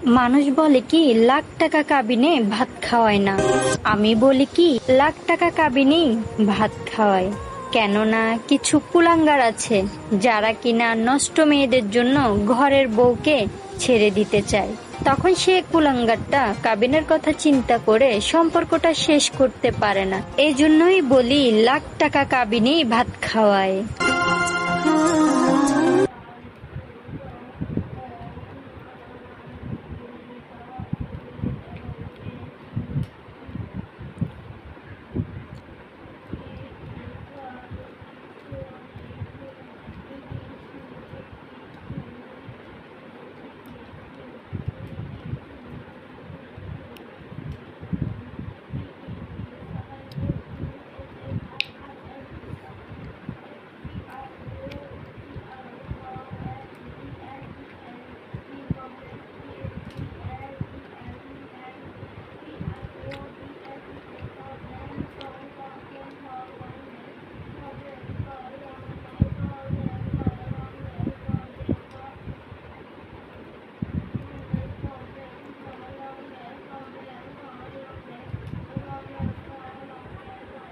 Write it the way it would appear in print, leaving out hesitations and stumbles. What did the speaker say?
মানুষ বলে কি লাখ টাকা কাবিনে ভাত খাওয়ায় না, আমি বলি কি লাখ টাকা কাবিনেই ভাত খাওয়ায়। কেননা কিছু কুলাঙ্গার আছে যারা কিনা নষ্ট মেয়েদের জন্য ঘরের বউকে ছেড়ে দিতে চায়। তখন সে কুলাঙ্গারটা কাবিনের কথা চিন্তা করে সম্পর্কটা শেষ করতে পারে না। এই জন্যই বলি লাখ টাকা কাবিনেই ভাত খাওয়ায়।